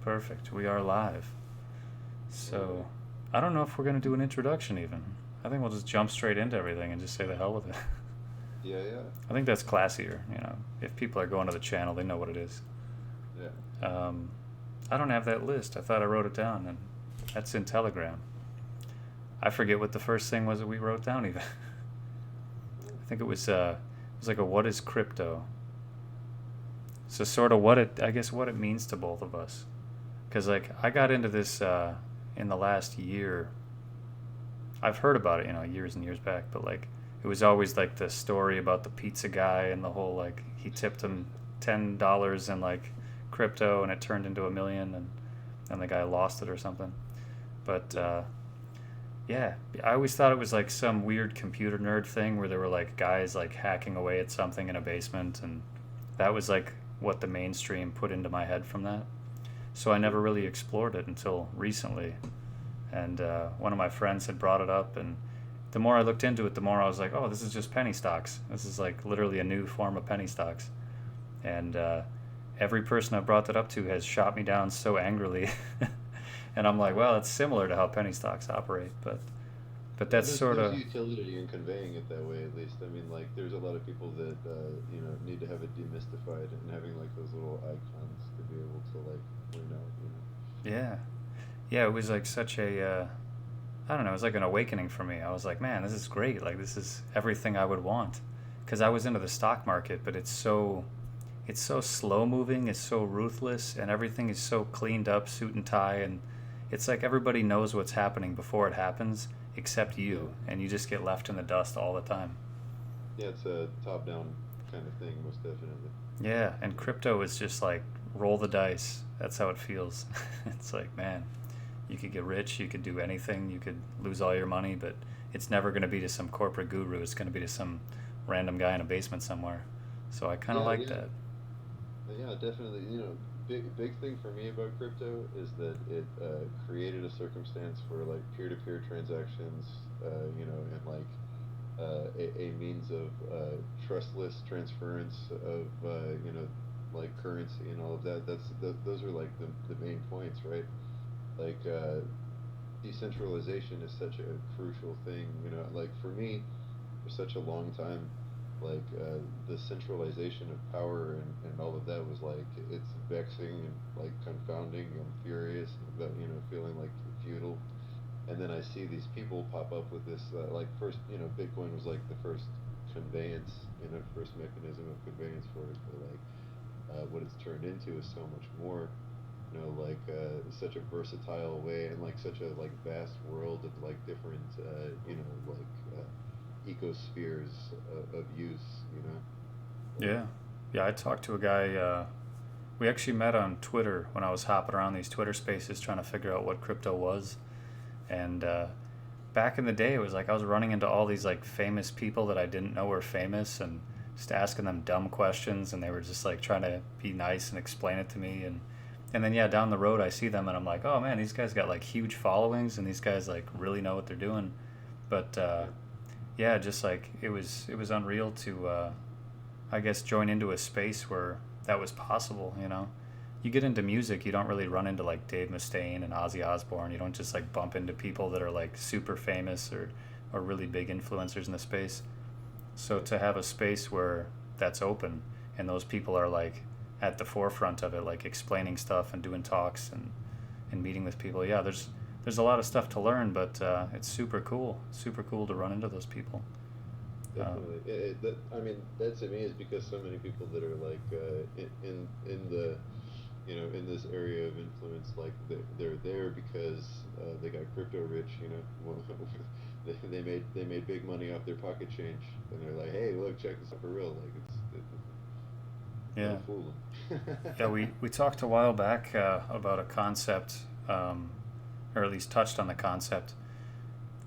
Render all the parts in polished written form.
Perfect. We are live. So, I don't know if we're going to do an introduction even. I think we'll just jump straight into everything and just say the hell with it. Yeah, yeah, I think that's classier, If people are going to the channel, they know what it is. yeah. Um, I don't have that list. I thought I wrote it down, and that's in Telegram. I forget what the first thing was that we wrote down even. I think it was like a what is crypto? So sort of I guess what it means to both of us. Because like I got into this in the last year. I've heard about it, years and years back, but like it was always like the story about the pizza guy and the whole like he tipped him $10 in like crypto and it turned into 1 million and the guy lost it or something. But yeah, I always thought it was like some weird computer nerd thing where there were like guys like hacking away at something in a basement, and that was like what the mainstream put into my head from that. So I never really explored it until recently, and one of my friends had brought it up, and the more I looked into it, the more I was like, oh, this is just penny stocks. This is like literally a new form of penny stocks, and every person I brought that up to has shot me down so angrily, and I'm like, well, it's similar to how penny stocks operate, but Yeah, that's there's sort there's of utility in conveying it that way, at least. I mean, like, there's a lot of people that need to have it demystified, and having like those little icons to be able to like point out. yeah, yeah. It was like such a I don't know. It was like an awakening for me. I was like, man, this is great. Like this is everything I would want, because I was into the stock market, but it's so slow moving, it's so ruthless, and everything is so cleaned up, suit and tie, and it's like everybody knows what's happening before it happens, except Yeah, you, and you just get left in the dust all the time. yeah, it's a top-down kind of thing, most definitely. Yeah, and crypto is just like roll the dice. That's how it feels. It's like, man, you could get rich, you could do anything, you could lose all your money, but it's never going to be to some corporate guru. It's going to be to some random guy in a basement somewhere. So I kind of Yeah, like yeah. that. Yeah, definitely. Big thing for me about crypto is that it created a circumstance for like peer-to-peer transactions, and like a means of trustless transference of like currency and all of that. Those are like the main points, right? Like decentralization is such a crucial thing. Like for me, for such a long time, like the centralization of power and all of that was like it's vexing and like confounding. I'm furious about feeling like feudal, and then I see these people pop up with this like first Bitcoin was like the first conveyance, first mechanism of conveyance for it, but like what it's turned into is so much more. Like such a versatile way and like such a like vast world of like different ecospheres of use. Like Yeah. Yeah, I talked to a guy. We actually met on Twitter when I was hopping around these Twitter spaces trying to figure out what crypto was. And back in the day, it was like I was running into all these like famous people that I didn't know were famous and just asking them dumb questions. And they were just like trying to be nice and explain it to me. And then, yeah, down the road, I see them and I'm like, oh man, these guys got like huge followings and these guys like really know what they're doing. But yeah, yeah, just like it was unreal to I guess join into a space where that was possible. You get into music, you don't really run into like Dave Mustaine and Ozzy Osbourne. You don't just like bump into people that are like super famous or really big influencers in the space. So yeah, to have a space where that's open and those people are like at the forefront of it, like explaining stuff and doing talks and meeting with people, yeah, there's a lot of stuff to learn, but it's super cool to run into those people. Um, definitely. I mean, that to me is because so many people that are like in the in this area of influence, like they're there because they got crypto rich. Well, they made big money off their pocket change, and they're like, hey, look, check this out for real. Like yeah. don't fool them. Yeah, we talked a while back about a concept, or at least touched on the concept.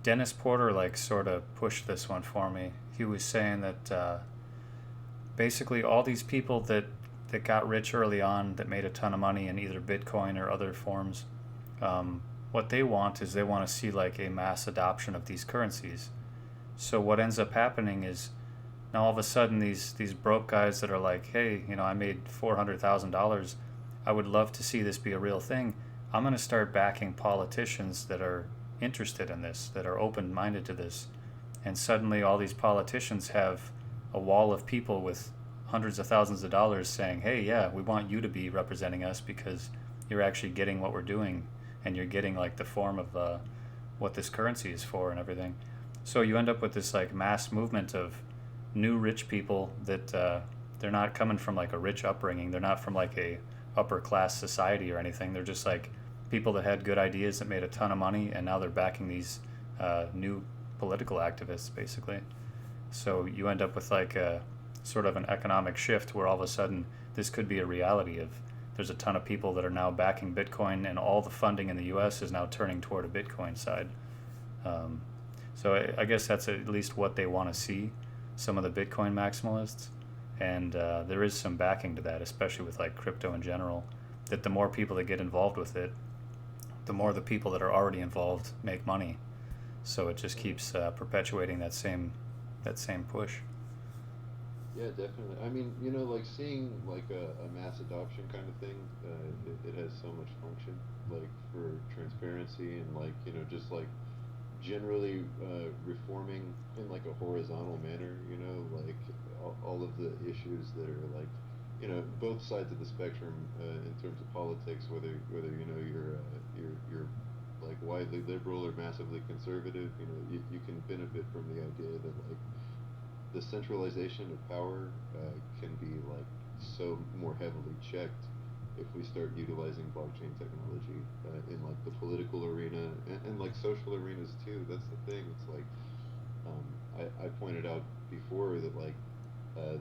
Dennis Porter like sort of pushed this one for me. He was saying that basically all these people that got rich early on that made a ton of money in either Bitcoin or other forms, what they want is they want to see like a mass adoption of these currencies. So what ends up happening is now all of a sudden these broke guys that are like, hey, I made $400,000. I would love to see this be a real thing. I'm going to start backing politicians that are interested in this, that are open minded to this. And suddenly all these politicians have a wall of people with hundreds of thousands of dollars saying, hey, yeah, we want you to be representing us because you're actually getting what we're doing and you're getting like the form of what this currency is for and everything. So you end up with this like mass movement of new rich people that they're not coming from like a rich upbringing. They're not from like a upper class society or anything. They're just like people that had good ideas that made a ton of money, and now they're backing these new political activists, basically. So you end up with like a sort of an economic shift where all of a sudden this could be a reality of there's a ton of people that are now backing Bitcoin, and all the funding in the U.S. is now turning toward a Bitcoin side. Um, so I guess that's at least what they want to see, some of the Bitcoin maximalists. And there is some backing to that, especially with like crypto in general, that the more people that get involved with it, the more the people that are already involved make money. So it just keeps perpetuating that same push. Yeah, definitely. I mean, you know, like seeing like a mass adoption kind of thing, it has so much function, like for transparency and like, you know, just like generally reforming in like a horizontal manner, you know, like all of the issues that are like, you know, both sides of the spectrum in terms of politics, whether you know you're like widely liberal or massively conservative, you know, you can benefit from the idea that like the centralization of power can be like so more heavily checked if we start utilizing blockchain technology in like the political arena and like social arenas too. That's the thing. It's like I pointed out before that like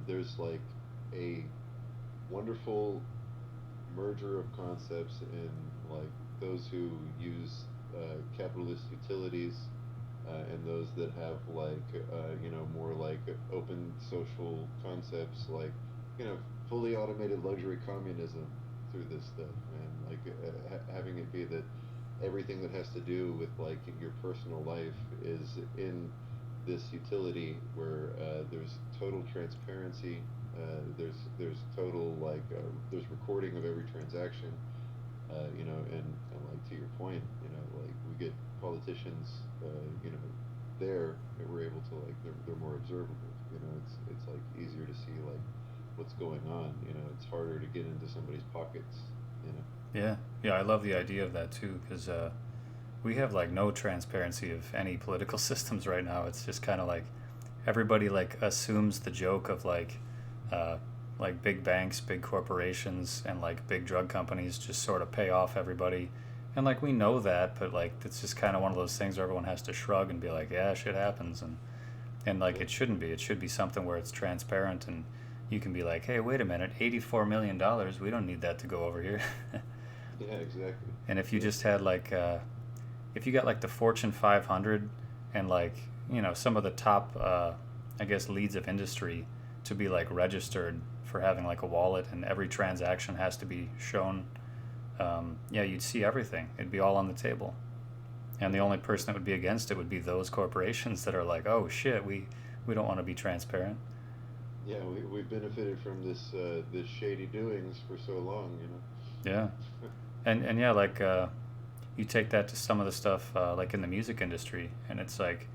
there's like a wonderful merger of concepts in like those who use capitalist utilities and those that have like you know more like open social concepts like you know fully automated luxury communism through this stuff and like having it be that everything that has to do with like your personal life is in this utility where there's total transparency, there's total like there's recording of every transaction, you know, and like to your point, you know, like we get politicians, you know, there and we're able to like they're more observable, you know, it's like easier to see like what's going on, you know, it's harder to get into somebody's pockets, you know. Yeah, yeah, I love the idea of that too, because we have like no transparency of any political systems right now. It's just kind of like everybody like assumes the joke of uh, like big banks, big corporations, and like big drug companies just sort of pay off everybody. And like we know that, but like it's just kind of one of those things where everyone has to shrug and be like, yeah, shit happens, and like Yeah, it shouldn't be. It should be something where it's transparent and you can be like, hey, wait a minute, $84 million, we don't need that to go over here. yeah, exactly. And if you Yeah, just had like if you got like the Fortune 500 and like some of the top I guess leads of industry to be like registered for having like a wallet and every transaction has to be shown, yeah, you'd see everything. It'd be all on the table, and the only person that would be against it would be those corporations that are like, oh shit, we don't want to be transparent. yeah, we benefited from this shady doings for so long, you Yeah, know. and yeah, like you take that to some of the stuff like in the music industry, and it's like,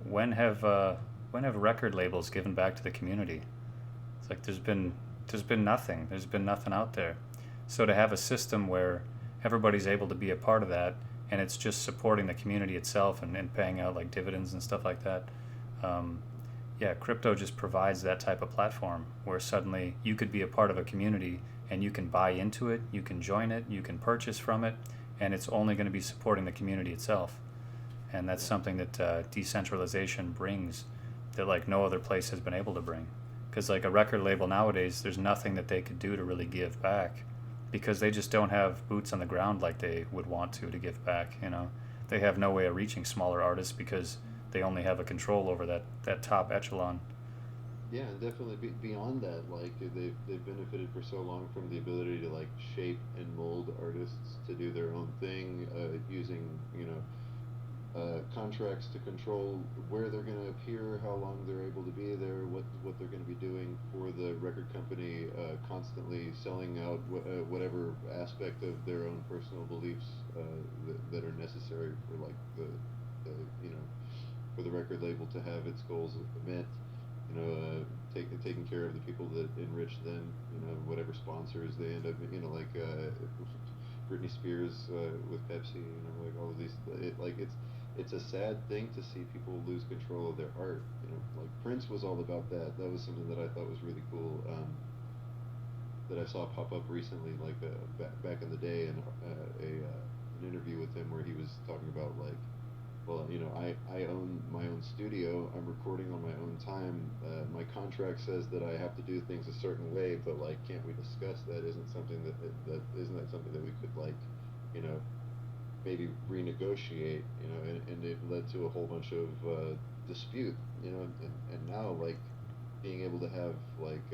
when have record labels given back to the community? It's like there's been nothing. There's been nothing out there. So to have a system where everybody's able to be a part of that, and it's just supporting the community itself and paying out like dividends and stuff like that. Um, yeah, crypto just provides that type of platform where suddenly you could be a part of a community and you can buy into it, you can join it, you can purchase from it, and it's only going to be supporting the community itself. And that's Yeah, something that decentralization brings that like no other place has been able to bring. Because like a record label nowadays, there's nothing that they could do to really give back, because they just don't have boots on the ground like they would want to give back. They have no way of reaching smaller artists because they only have a control over that top echelon. yeah, and definitely beyond that, like they've benefited for so long from the ability to like shape and mold artists to do their own thing, using you know contracts to control where they're going to appear, how long they're able to be there, what they're going to be doing for the record company, constantly selling out whatever aspect of their own personal beliefs that are necessary for like the you know for the record label to have its goals met. Taking care of the people that enrich them. Whatever sponsors they end up. Like Britney Spears with Pepsi. Like all of these. It's a sad thing to see people lose control of their art. Like Prince was all about that. That was something that I thought was really cool. That I saw pop up recently, like back in the day, and an interview with him where he was talking about like, well, I own my own studio. I'm recording on my own time. My contract says that I have to do things a certain way, but like, can't we discuss that? Isn't that something that we could like, you know, maybe renegotiate? And it led to a whole bunch of dispute. And now like being able to have like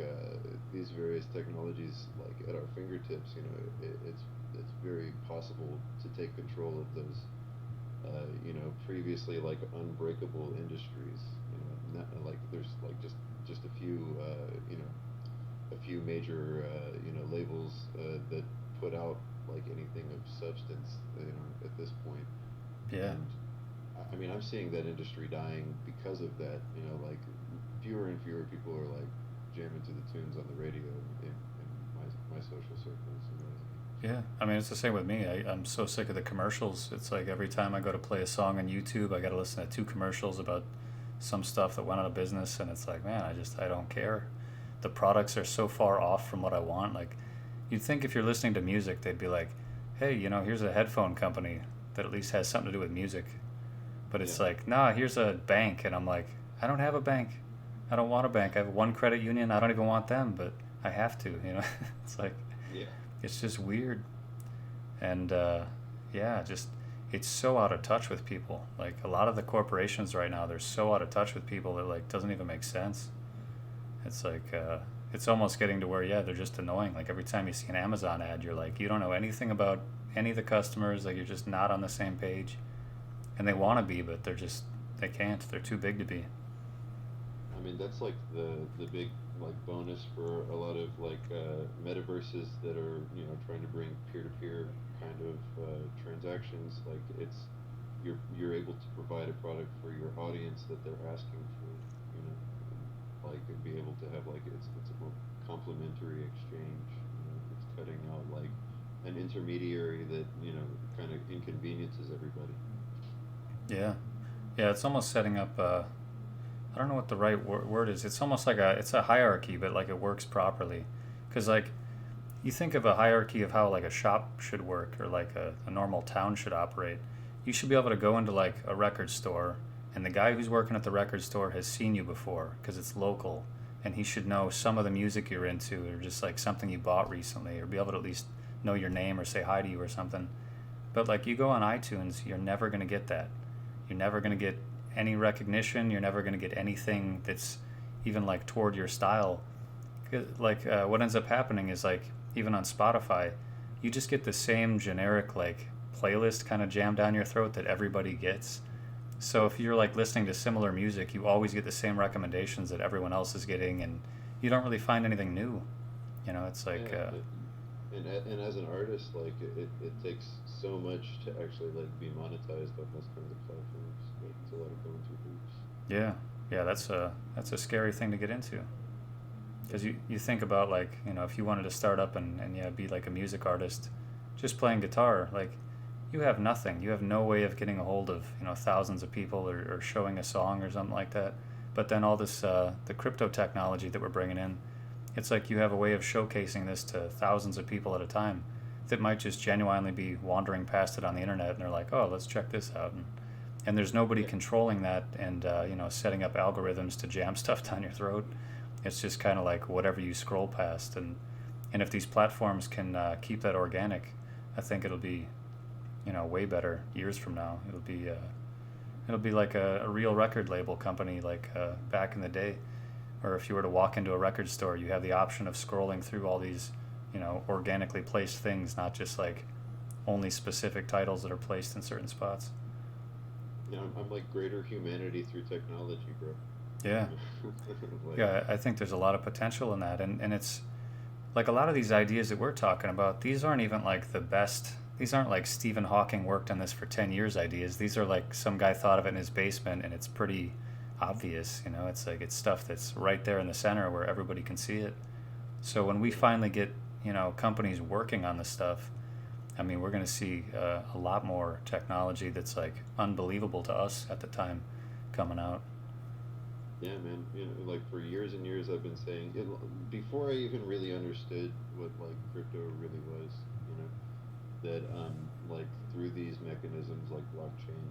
these various technologies like at our fingertips, it's very possible to take control of those previously like unbreakable industries. Like there's like just a few, a few major, labels that put out like anything of substance, at this point. Yeah. And I mean, I'm seeing that industry dying because of that. Like fewer and fewer people are like jamming to the tunes on the radio in my social circles. Yeah, I mean, it's the same with me. I'm so sick of the commercials. It's like every time I go to play a song on YouTube, I got to listen to two commercials about some stuff that went out of business, and it's like, man, I don't care. The products are so far off from what I want. Like, you'd think if you're listening to music, they'd be like, hey, here's a headphone company that at least has something to do with music. But it's Yeah. like, nah, here's a bank, and I'm like, I don't have a bank. I don't want a bank. I have one credit union. I don't even want them, but I have to. It's like, Yeah. it's just weird. And yeah, just it's so out of touch with people. Like a lot of the corporations right now, they're so out of touch with people that like doesn't even make sense. It's like it's almost getting to where, yeah, they're just annoying. Like every time you see an Amazon ad, you're like, you don't know anything about any of the customers. Like you're just not on the same page, and they want to be, but they can't. They're too big to be. I mean, that's like the big like bonus for a lot of like metaverses that are trying to bring peer-to-peer kind of transactions. Like you're able to provide a product for your audience that they're asking for. Like and be able to have like it's a more complementary exchange. It's cutting out like an intermediary that kind of inconveniences everybody. Yeah, yeah. It's almost setting up. I don't know what the right word is. It's almost like it's a hierarchy, but like it works properly. Because like you think of a hierarchy of how like a shop should work or like a normal town should operate. You should be able to go into like a record store, and the guy who's working at the record store has seen you before because it's local, and he should know some of the music you're into or just like something you bought recently, or be able to at least know your name or say hi to you or something. But like you go on iTunes, you're never going to get that. You're never going to get any recognition. You're never going to get anything that's even like toward your style. Like what ends up happening is like even on Spotify, you just get the same generic like playlist kind of jammed down your throat that everybody gets. So if you're like listening to similar music, you always get the same recommendations that everyone else is getting, and you don't really find anything new. It's like Yeah, and as an artist, like it takes so much to actually like be monetized on those kinds of platforms. Like, it's a lot of going through hoops. yeah, yeah, that's a scary thing to get into. Because you think about like if you wanted to start up and yeah, be like a music artist just playing guitar, like you have nothing, you have no way of getting a hold of thousands of people, or showing a song or something like that. But then all this the crypto technology that we're bringing in, it's like you have a way of showcasing this to thousands of people at a time that might just genuinely be wandering past it on the internet, and they're like, oh, let's check this out. And there's nobody Yeah. controlling that, and setting up algorithms to jam stuff down your throat. It's just kind of like whatever you scroll past, and if these platforms can keep that organic, I think it'll be way better years from now. It'll be like a real record label company, like back in the day. Or if you were to walk into a record store, you have the option of scrolling through all these organically placed things, not just like only specific titles that are placed in certain spots. You know, I'm like greater humanity through technology, bro. Yeah. Like, Yeah, I think there's a lot of potential in that. And it's like a lot of these ideas that we're talking about, these aren't even like the best. These aren't like Stephen Hawking worked on this for 10 years ideas. These are like some guy thought of it in his basement and it's pretty obvious, you know? It's like it's stuff that's right there in the center where everybody can see it. So when we yeah, finally get, you know, companies working on this stuff, I mean, we're going to see a lot more technology that's like unbelievable to us at the time coming out. yeah, man. You know, like for years and years, I've been saying it before I even really understood what like crypto really was. You know, that like through these mechanisms like blockchain,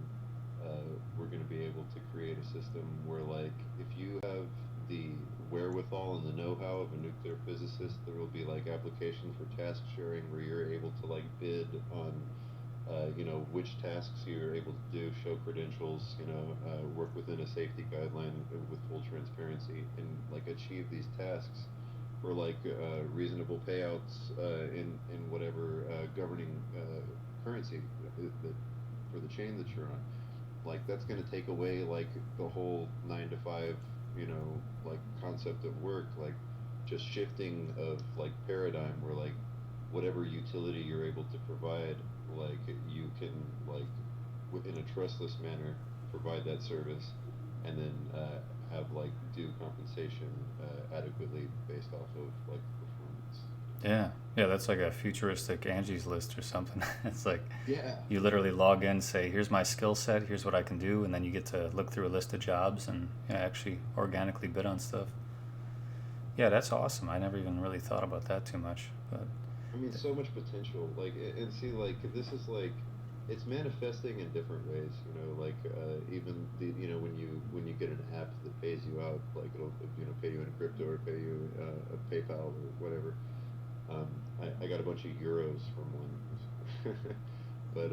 we're going to be able to create a system where like if you have the wherewithal and the know-how of a nuclear physicist, there will be like applications for task sharing where you're able to like bid on you know, which tasks you're able to do, show credentials, you know, work within a safety guideline with full transparency, and like achieve these tasks for like reasonable payouts in whatever governing currency that for the chain that you're on. Like that's going to take away like the whole 9 to 5, you know, like concept of work, like just shifting of like paradigm where like whatever utility you're able to provide, like you can like within a trustless manner provide that service, and then have like due compensation adequately based off of like performance. Yeah. Yeah, that's like a futuristic Angie's List or something. It's like Yeah, you literally log in, say, here's my skill set, here's what I can do, and then you get to look through a list of jobs and yeah, actually organically bid on stuff. Yeah, that's awesome. I never even really thought about that too much. But I mean, so much potential. Like, and see, like this is like, it's manifesting in different ways. You know, like even the you know when you get an app that pays you out, like it'll you know pay you in crypto or pay you a PayPal or whatever. I got a bunch of euros from one, but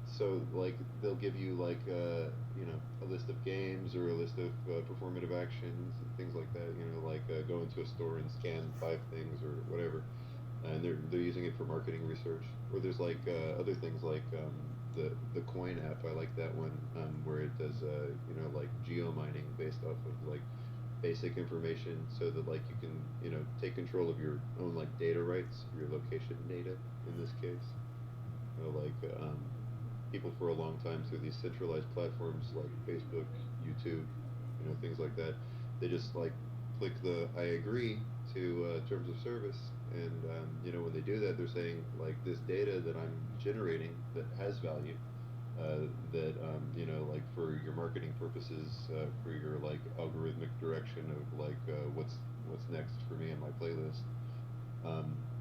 so like they'll give you like you know a list of games or a list of performative actions and things like that. You know, like go into a store and scan 5 things or whatever, and they're using it for marketing research. Or there's like other things like the coin app. I like that one where it does you know like geo mining based off of like basic information so that like you can you know take control of your own like data rights, your location data in this case. You know, like people for a long time through these centralized platforms like Facebook, YouTube, you know, things like that. They just like click the I agree to terms of service, and you know when they do that, they're saying like this data that I'm generating that has value, that you know like for your marketing purposes, for your like algorithmic direction of like what's next for me in my playlist.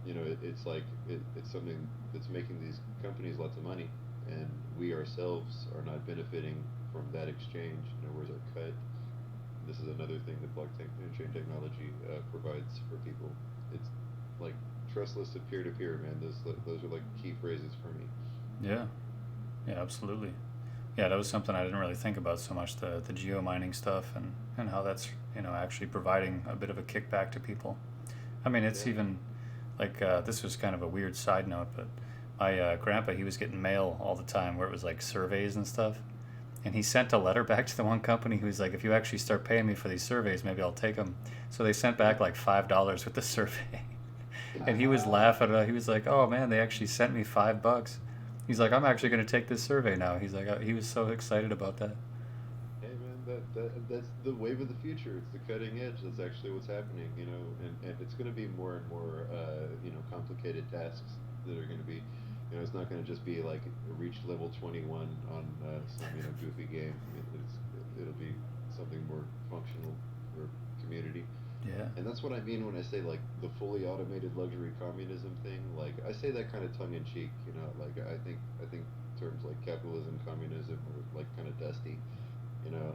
You know, it's like it's something that's making these companies lots of money, and we ourselves are not benefiting from that exchange. You know, where's our cut? This is another thing that blockchain chain technology provides for people. It's like trustless and peer to peer, man. Those are like key phrases for me. yeah, yeah, absolutely. Yeah, that was something I didn't really think about so much, the geo mining stuff and how that's, you know, actually providing a bit of a kickback to people. I mean, it's Yeah. even like this was kind of a weird side note, but my grandpa, he was getting mail all the time where it was like surveys and stuff. And he sent a letter back to the one company who's like, if you actually start paying me for these surveys, maybe I'll take them. So they sent back like $5 with the survey. And he was laughing. He was like, "Oh man, they actually sent me $5." He's like, "I'm actually going to take this survey now." He's like, he was so excited about that. Hey man, that's the wave of the future. It's the cutting edge. That's actually what's happening, you know, and it's going to be more and more, you know, complicated tasks that are going to be, you know, it's not going to just be like reach level 21 on some, you know, goofy game. It'll be something more functional for community. Yeah, And that's what I mean when I say like the fully automated luxury communism thing. Like I say that kind of tongue in cheek, you know, like I think terms like capitalism, communism are like kind of dusty, you know,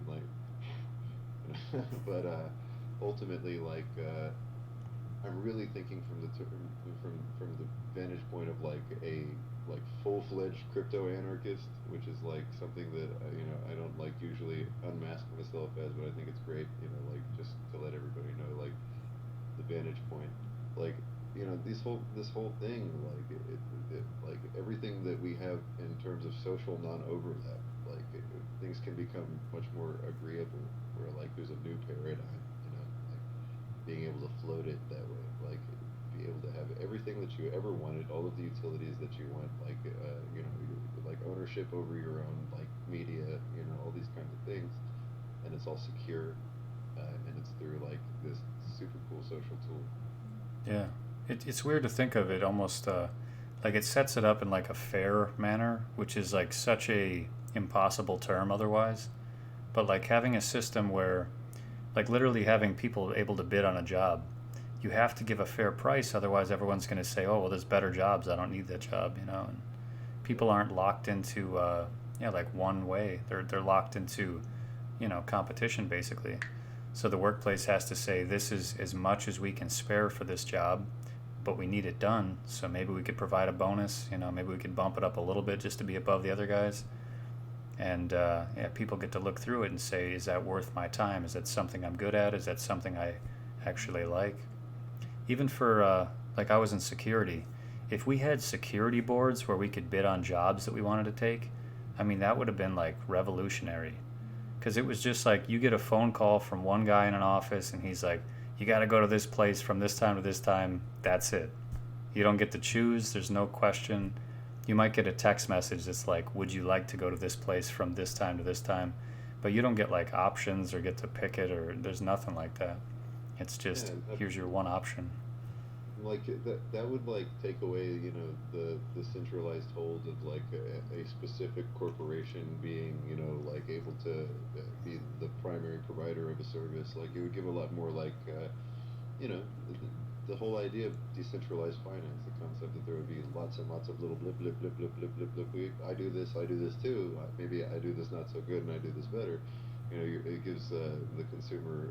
like, but ultimately, like, I'm really thinking from the from the vantage point of like a like full-fledged crypto anarchist, which is like something that you know I don't like usually unmask myself as, but I think it's great, you know, like just to let everybody know like the vantage point, like you know this whole thing, like like everything that we have in terms of social non-overlap. Like things can become much more agreeable, where like there's a new paradigm, like being able to float it that way, like be able to have everything that you ever wanted, all of the utilities that you want, like like ownership over your own like media, all these kinds of things, and it's all secure, and it's through like this super cool social tool. Yeah, it's weird to think of it almost like it sets it up in like a fair manner, which is like such a impossible term otherwise. But like having a system where, like literally having people able to bid on a job, you have to give a fair price, otherwise everyone's going to say, oh well, there's better jobs, I don't need that job, and Yeah, people aren't locked into yeah, like one way. They're locked into competition basically. So the workplace has to say this is as much as we can spare for this job, but we need it done. So maybe we could provide a bonus. Maybe we could bump it up a little bit just to be above the other guys. And yeah, people get to look through it and say, is that worth my time? Is that something I'm good at? Is that something I actually like? Even for like I was in security. If we had security boards where we could bid on jobs that we wanted to take, I mean that would have been like revolutionary, because it was just like you get a phone call from one guy in an office and he's like, you got to go to this place from this time to this time. That's it. You don't get to choose. There's no question. You might get a text message that's like, would you like to go to this place from this time to this time? But you don't get like options or get to pick it, or there's nothing like that. It's just, yeah, here's your one option. like that would like take away the centralized hold of like a specific corporation being like able to be the primary provider of a service. Like it would give a lot more like you know the whole idea of decentralized finance, the concept that there would be lots and lots of little blip blip blip blip blip blip blip. I do this, I do this too. Maybe I do this not so good, and I do this better. It gives the consumer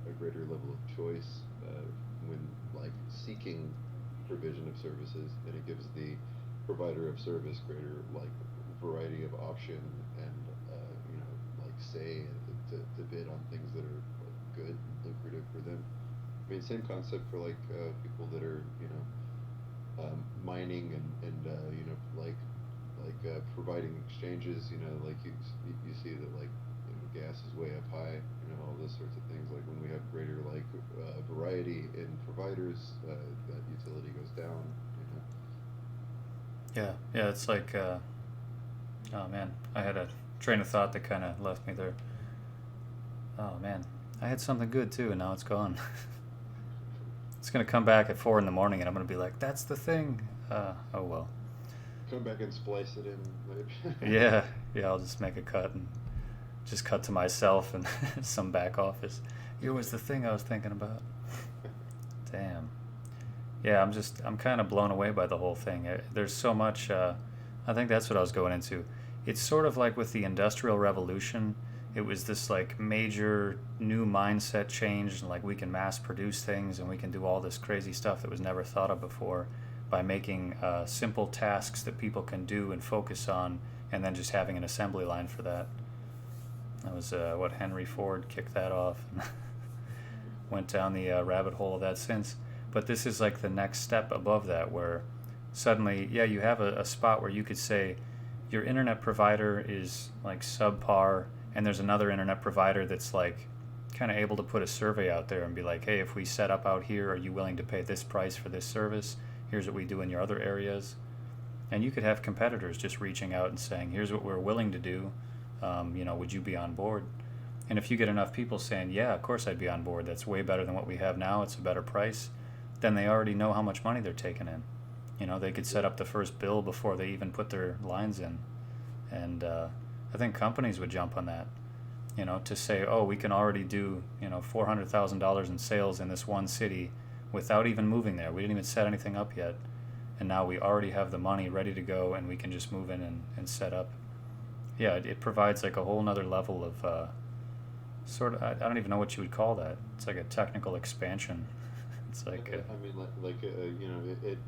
a greater level of choice when like seeking provision of services, and it gives the provider of service greater like variety of option and like say to bid on things that are like, good and lucrative for them. I mean, same concept for like people that are mining and providing exchanges. Like you see that like gas is way up high. All those sorts of things. Like when we have greater like variety in providers, that utility goes down. Yeah, yeah, it's like, oh man, I had a train of thought that kind of left me there. Oh man, I had something good too, and now it's gone. It's gonna come back at 4 in the morning, and I'm gonna be like, "That's the thing." Oh well. Come back and splice it in, maybe. Yeah, yeah. I'll just make a cut and just cut to myself and some back office. Here was the thing I was thinking about. Damn. Yeah, I'm kind of blown away by the whole thing. There's so much. I think that's what I was going into. It's sort of like with the Industrial Revolution. It was this like major new mindset change, and like we can mass produce things and we can do all this crazy stuff that was never thought of before by making simple tasks that people can do and focus on, and then just having an assembly line for that. That was what Henry Ford kicked that off, and went down the rabbit hole of that since. But this is like the next step above that, where suddenly, yeah, you have a spot where you could say your internet provider is like subpar, and there's another internet provider that's like kind of able to put a survey out there and be like, hey, if we set up out here, are you willing to pay this price for this service? Here's what we do in your other areas. And you could have competitors just reaching out and saying, here's what we're willing to do. Would you be on board? And if you get enough people saying, yeah, of course I'd be on board, that's way better than what we have now, it's a better price, then they already know how much money they're taking in. They could set up the first bill before they even put their lines in. And I think companies would jump on that, to say, oh, we can already do, $400,000 in sales in this one city without even moving there. We didn't even set anything up yet. And now we already have the money ready to go, and we can just move in and set up. Yeah, it provides like a whole nother level of sort of, I don't even know what you would call that. It's like a technical expansion. It's like I mean,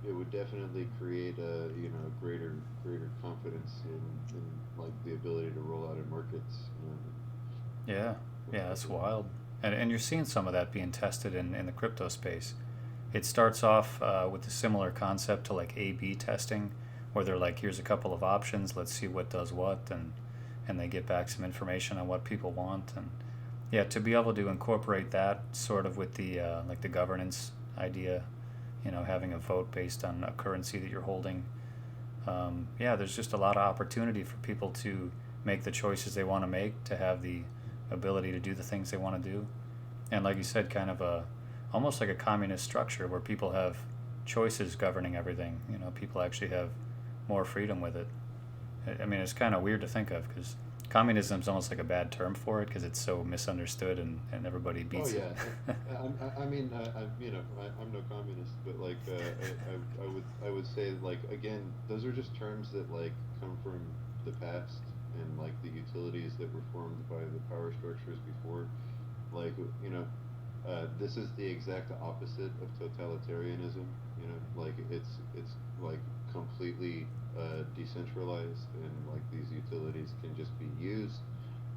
it would definitely create a greater confidence in like the ability to roll out in markets. yeah, yeah, that's wild. And you're seeing some of that being tested in the crypto space. It starts off with a similar concept to like A/B testing, where they're like, here's a couple of options, let's see what does what, and they get back some information on what people want. And yeah, to be able to incorporate that sort of with the like the governance idea, having a vote based on a currency that you're holding. Yeah, there's just a lot of opportunity for people to make the choices they want to make, to have the ability to do the things they want to do. And like you said, kind of almost like a communist structure where people have choices governing everything. People actually have more freedom with it. I mean, it's kind of weird to think of because communism is almost like a bad term for it because it's so misunderstood and everybody Oh beats it. yeah, I mean, I'm no communist, but like, I would say like again, those are just terms that like come from the past and like the utilities that were formed by the power structures before. Like, this is the exact opposite of totalitarianism. Like it's like completely decentralized, and like these utilities can just be used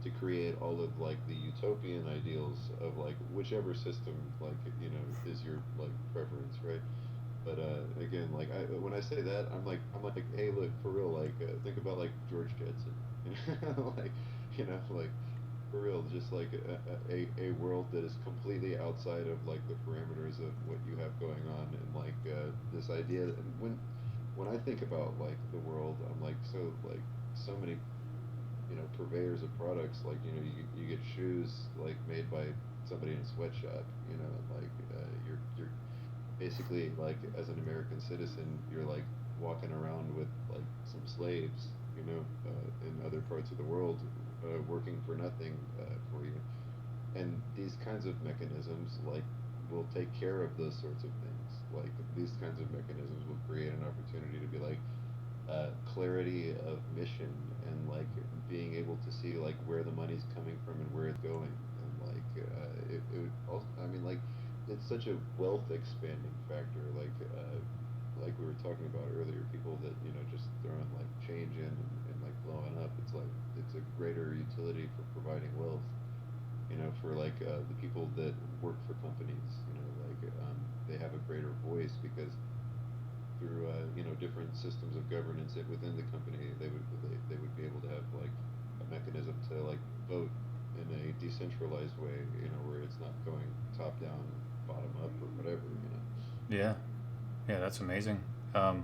to create all of like the utopian ideals of like whichever system like is your like preference, right? But again, like when I say that, I'm like, hey, look, for real, like think about like George Jetson, like like for real, just like a world that is completely outside of like the parameters of what you have going on, and like this idea. And when I think about like the world, I'm like so many purveyors of products. Like you get shoes like made by somebody in a sweatshop. And like you're basically like as an American citizen, you're like walking around with like some slaves, in other parts of the world, working for nothing for you. And these kinds of mechanisms like will take care of those sorts of things. Like these kinds of mechanisms will create an opportunity to be like clarity of mission, and like being able to see like where the money's coming from and where it's going, and like it would also, I mean, like it's such a wealth expanding factor, like we were talking about earlier, people that just throwing like change in, and like blowing up. It's like it's a greater utility for providing wealth, for like the people that work for companies, like they have a greater voice because through different systems of governance within the company, they would be able to have like a mechanism to like vote in a decentralized way, where it's not going top down, bottom up, or whatever. Yeah, yeah, that's amazing. Um,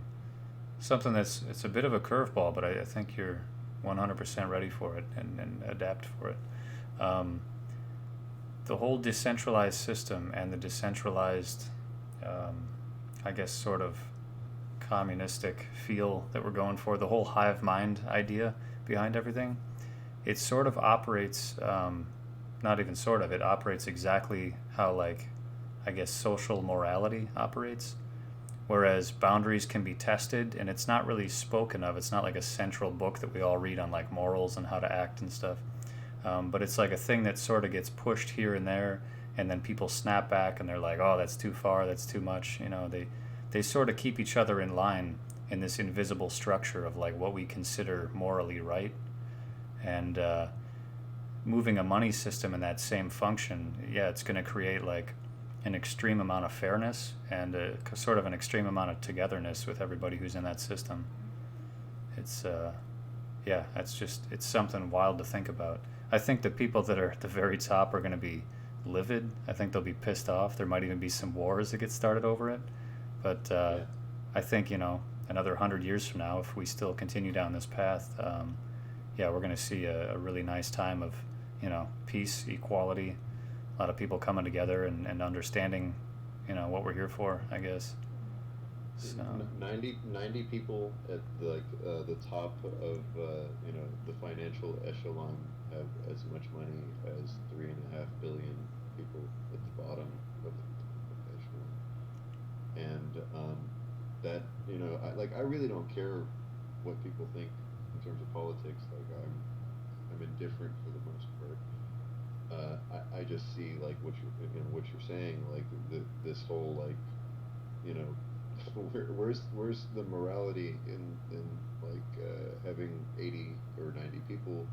Something it's a bit of a curveball, but I think you're 100% ready for it and adapt for it. Um, the whole decentralized system and the decentralized, um, I guess, sort of communistic feel that we're going for, the whole hive mind idea behind everything, it sort of operates, not even sort of, it operates exactly how, like, I guess, social morality operates. Whereas boundaries can be tested and it's not really spoken of. It's not like a central book that we all read on like morals and how to act and stuff. But it's like a thing that sort of gets pushed here and there, and then people snap back and they're like, "Oh, that's too far. That's too much." They sort of keep each other in line in this invisible structure of like what we consider morally right, and moving a money system in that same function, yeah, it's going to create like an extreme amount of fairness and sort of an extreme amount of togetherness with everybody who's in that system. It's yeah, it's something wild to think about. I think the people that are at the very top are going to be livid. I think they'll be pissed off. There might even be some wars that get started over it. But Yeah. I think another 100 years from now, if we still continue down this path, yeah, we're going to see a really nice time of peace, equality, a lot of people coming together and understanding what we're here for, I guess. So 90 people at the top of the financial echelon have as much money as 3.5 billion people at the bottom of the echelon. And that I really don't care what people think in terms of politics. Like I'm indifferent for the most part. I just see like what you're saying, like this whole like you know where's the morality in like having 80 or 90 people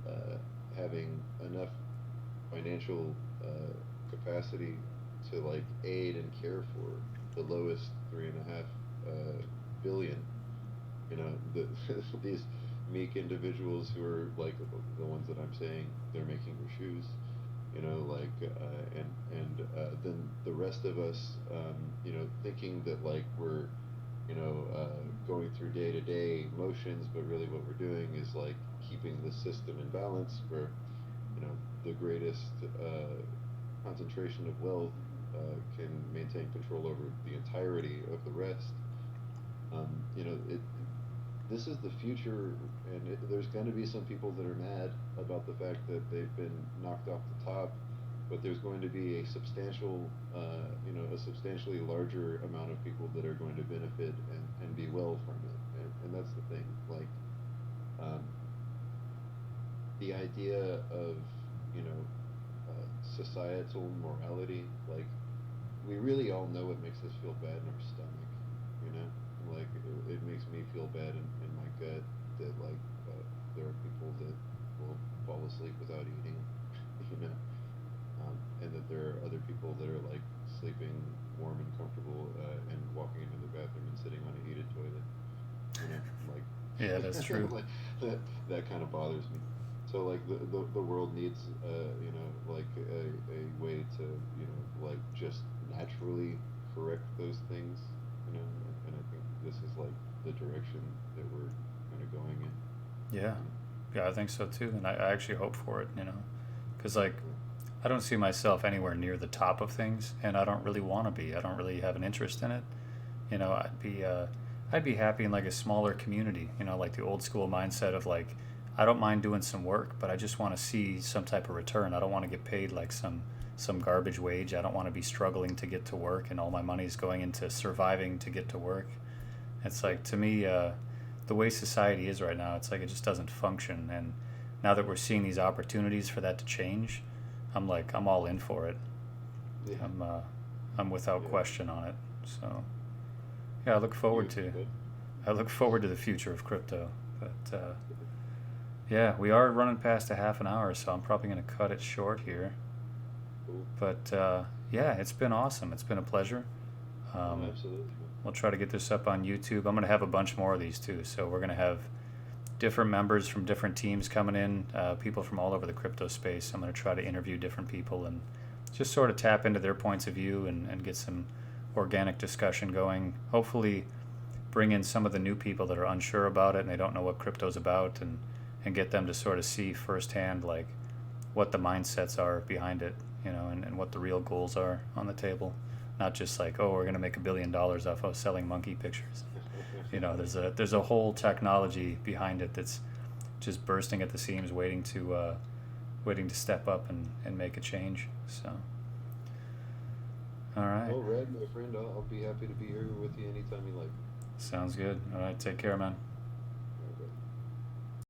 uh, having enough financial capacity to like aid and care for the lowest 3.5 billion, you know, these meek individuals who are like the ones that I'm saying they're making your shoes, you know, like then the rest of us, you know, thinking that like we're, you know, going through day to day motions, but really what we're doing is like keeping the system in balance where, you know, the greatest concentration of wealth can maintain control over the entirety of the rest. You know, this is the future, and there's going to be some people that are mad about the fact that they've been knocked off the top, but there's going to be a substantial, you know, a substantially larger amount of people that are going to benefit and be well from it, and that's the thing. Like, um, the idea of, you know, societal morality, like we really all know it makes us feel bad in our stomach, you know, like it makes me feel bad in my gut that like there are people that will fall asleep without eating, you know, and that there are other people that are like sleeping warm and comfortable and walking into the bathroom and sitting on a heated toilet, you know, like Yeah, that's true. like that kind of bothers me. So like the world needs you know, like a way to, you know, like just naturally correct those things, you know, and I think this is like the direction that we're kind of going in, Yeah, you know. yeah, I think so too, and I actually hope for it, you know, because like Yeah. I don't see myself anywhere near the top of things, and I don't really want to be. I don't really have an interest in it. You know, I'd be happy in like a smaller community. You know, like the old school mindset of like, I don't mind doing some work, but I just want to see some type of return. I don't want to get paid like some garbage wage. I don't want to be struggling to get to work, and all my money is going into surviving to get to work. It's Yeah. like to me, the way society is right now, it's like it just doesn't function. And now that we're seeing these opportunities for that to change, I'm like I'm all in for it. Yeah. I'm I'm without Yeah. question on it. So yeah, Beautiful, bud. I look forward to the future of crypto. But yeah, we are running past a half an hour, so I'm probably going to cut it short here. Cool. But yeah, it's been awesome. It's been a pleasure. No, Um, absolutely, man. we'll try to get this up on YouTube. I'm going to have a bunch more of these too. So we're going to have different members from different teams coming in, people from all over the crypto space. I'm going to try to interview different people and just sort of tap into their points of view and get some organic discussion going. Hopefully, bring in some of the new people that are unsure about it and they don't know what crypto's about, and get them to sort of see firsthand like what the mindsets are behind it, you know, and what the real goals are on the table. Not just like, oh, we're going to make $1 billion off of selling monkey pictures. You know, there's a whole technology behind it that's just bursting at the seams, waiting to step up and make a change. So, all right, Well, Red, my friend, I'll be happy to be here with you anytime you like. sounds good. All right, take care, man.